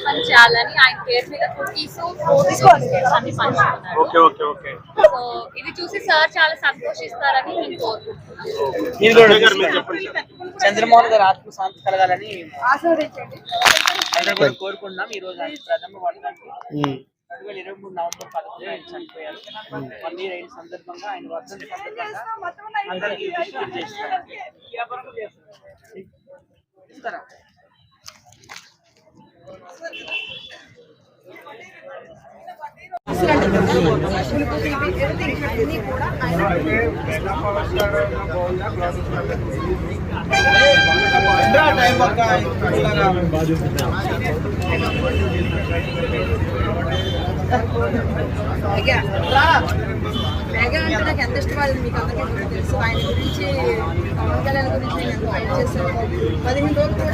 పని చేయాలని ఆయన పేరు మీద కుకీస్ అన్ని పంచుకున్నారు. Okay okay okay. సో ఇది చూసి సార్ చాలా సంతోషిస్తారని నేను కోరుకుంటున్నాను. చంద్రమోహన్ గారు ఆత్మ శాంతి కలగాలని అందరూ కూడా కోరుకుంటున్నాం. ఈ రోజు ప్రథమ వర్షానికి 2023 నవంబర్ 11 ఆయన చనిపోయారు. 1 year అయిన సందర్భంగా ఆయన వర్ధంతి సందర్భంగా అందరికీ విషయం చేస్తారు. ఇస్తారా? మెగా అంటే నాకు ఎంత ఇష్టపడింది మీకు అందరికీ తెలుసు. ఆయన గురించి పవన్ కళ్యాణ్ గురించి నేను ఎంత ఫైట్ చేశాను. 15 రోజులు కూడా